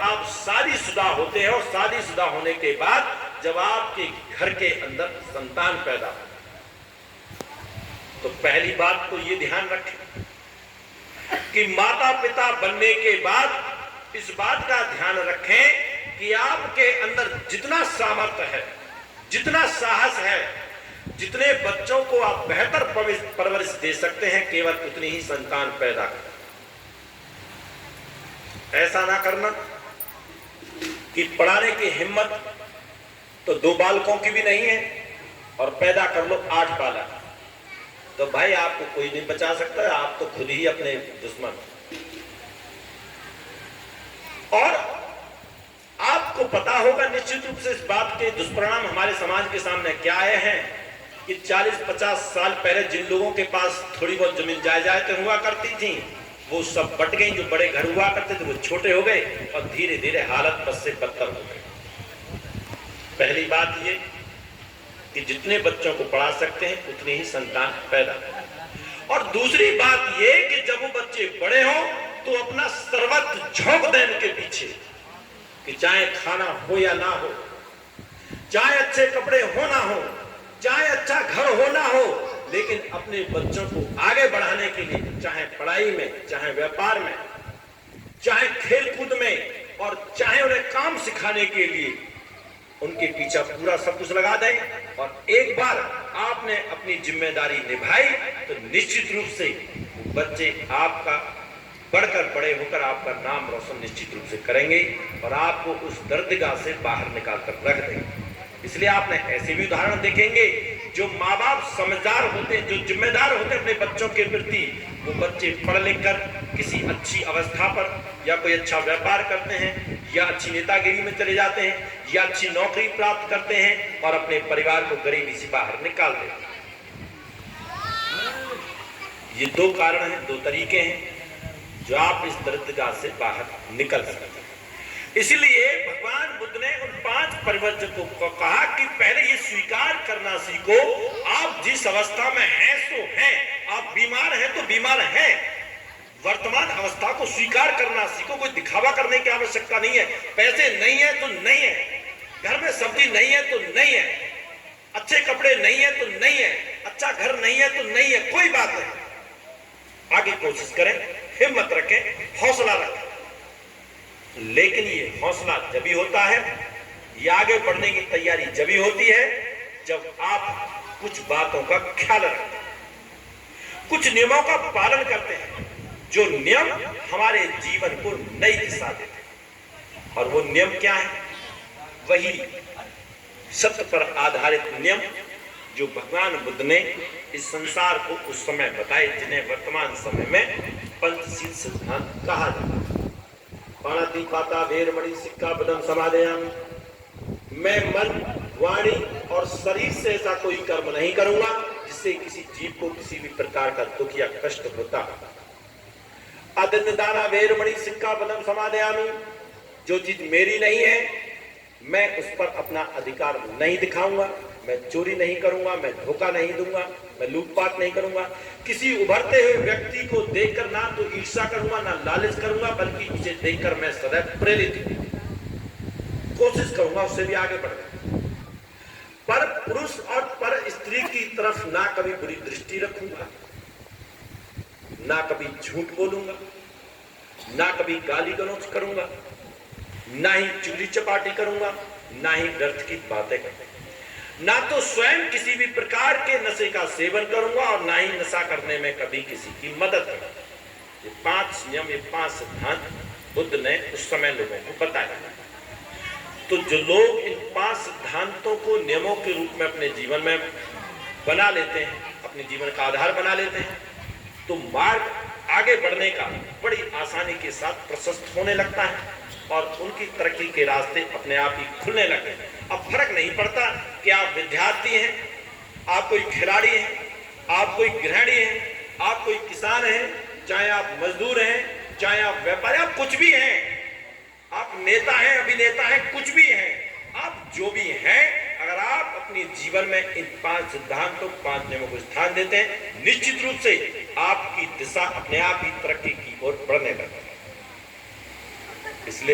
आप शादीशुदा होते हैं और शादीशुदा होने के बाद जब आपके घर के अंदर संतान पैदा हो, तो पहली बात तो ये ध्यान रखें कि माता पिता बनने के बाद इस बात का ध्यान रखें कि आपके अंदर जितना सामर्थ्य है, जितना साहस है, जितने बच्चों को आप बेहतर परवरिश दे सकते हैं, केवल उतनी ही संतान पैदा करें। ऐसा ना करना कि पढ़ाने की हिम्मत तो 2 बालकों की भी नहीं है और पैदा कर लो 8 बालक, तो भाई आपको कोई नहीं बचा सकता, आप तो खुद ही अपने दुश्मन। और आपको पता होगा निश्चित रूप से इस बात के दुष्परिणाम हमारे समाज के सामने क्या आए हैं कि 40-50 साल पहले जिन लोगों के पास थोड़ी बहुत जमीन जायदादें हुआ करती थी, वो सब बट गई। जो बड़े घर हुआ करते थे वो छोटे हो गए और धीरे धीरे हालत बद से बदतर हो गई। पहली बात ये कि जितने बच्चों को पढ़ा सकते हैं उतनी ही संतान पैदा करें। और दूसरी बात ये कि जब वो बच्चे बड़े हों तो अपना सर्वत्र झोंक दें उनके पीछे, कि चाहे खाना हो या ना हो, चाहे अच्छे कपड़े हो ना हो, चाहे अच्छा घर हो ना हो, लेकिन अपने बच्चों को आगे बढ़ाने के लिए, चाहे पढ़ाई में, चाहे व्यापार में, चाहे खेलकूद में, और चाहे उन्हें काम सिखाने के लिए उनके पीछे पूरा सब कुछ लगा दें। और एक बार आपने अपनी जिम्मेदारी निभाई तो निश्चित रूप से बच्चे आपका बढ़कर बड़े होकर आपका नाम रोशन निश्चित रूप से करेंगे और आपको उस दर्दगाह से बाहर निकाल कर रख देंगे। इसलिए आपने ऐसे भी उदाहरण देखेंगे जो माँ बाप समझदार होते हैं, जो जिम्मेदार होते हैं अपने बच्चों के प्रति, वो बच्चे पढ़ लिख कर किसी अच्छी अवस्था पर या कोई अच्छा व्यापार करते हैं, या अच्छी नेतागिरी में चले जाते हैं, या अच्छी नौकरी प्राप्त करते हैं और अपने परिवार को गरीबी से बाहर निकाल देते हैं। ये 2 कारण हैं, 2 तरीके हैं जो आप इस दर्दगाह से बाहर निकल सकते हैं। इसलिए भगवान बुद्ध ने उन 5 परिवर्तकों को कहा कि पहले ये स्वीकार करना सीखो, आप जिस अवस्था में हैं सो हैं, आप बीमार हैं तो बीमार हैं। वर्तमान अवस्था को स्वीकार करना सीखो, कोई दिखावा करने की आवश्यकता नहीं है। पैसे नहीं है तो नहीं है, घर में सब्जी नहीं है तो नहीं है, अच्छे कपड़े नहीं है तो नहीं है, अच्छा घर नहीं है तो नहीं है, कोई बात नहीं। आगे कोशिश करें, हिम्मत रखें, हौसला रखें। लेकिन ये हौसला जब भी होता है, ये आगे बढ़ने की तैयारी जब भी होती है जब आप कुछ बातों का ख्याल रखते हैं, कुछ नियमों का पालन करते हैं, जो नियम हमारे जीवन को नई दिशा देते हैं। और वो नियम क्या है? वही सत्य पर आधारित नियम जो भगवान बुद्ध ने इस संसार को उस समय बताए, जिन्हें वर्तमान समय में पंचशील सिद्धांत कहा जाता है। पाणातिपाता वेरमणि सिक्खापदं समादयामि। मैं मन, वाणी और शरीर से ऐसा कोई कर्म नहीं करूंगा जिससे किसी जीव को किसी भी प्रकार का दुख या कष्ट होता। अदन्नदाना वेरमणि सिक्खापदं समादयामि। जो चीज मेरी नहीं है मैं उस पर अपना अधिकार नहीं दिखाऊंगा, मैं चोरी नहीं करूंगा, मैं धोखा नहीं दूंगा, मैं लूटपाट नहीं करूंगा, किसी उभरते हुए व्यक्ति को देखकर ना तो ईर्ष्या करूंगा ना लालच करूंगा, बल्कि उसे देखकर मैं सदैव प्रेरित कोशिश करूंगा उससे भी आगे बढ़ने। पर पुरुष और पर स्त्री की तरफ ना कभी बुरी दृष्टि रखूंगा, ना कभी झूठ बोलूंगा, ना कभी गाली गलौज करूंगा, ना ही चुगली चपाटी करूंगा, ना ही व्यर्थ की बातें करूंगा, ना तो स्वयं किसी भी प्रकार के नशे का सेवन करूंगा और ना ही नशा करने में कभी किसी की मदद करूंगा। ये 5 नियम, ये 5 सिद्धांत बुद्ध ने उस समय लोगों को बताया। तो जो लोग इन 5 सिद्धांतों को नियमों के रूप में अपने जीवन में बना लेते हैं, अपने जीवन का आधार बना लेते हैं, तो मार्ग आगे बढ़ने का बड़ी आसानी के साथ प्रशस्त होने लगता है और उनकी तरक्की के रास्ते अपने आप ही खुलने लगते हैं। अब फर्क नहीं पड़ता कि आप विद्यार्थी हैं, आप कोई खिलाड़ी हैं, आप कोई गृहिणी हैं, आप कोई किसान हैं, चाहे आप मजदूर हैं, चाहे आप व्यापारी, आप कुछ भी हैं, आप नेता हैं, अभिनेता हैं, कुछ भी हैं, आप जो भी हैं, अगर आप अपने जीवन में इन 5 सिद्धांतों, 5 नियमों को स्थान देते हैं, निश्चित रूप से आपकी दिशा अपने आप ही तरक्की की ओर बढ़ने लगती है। इसलिए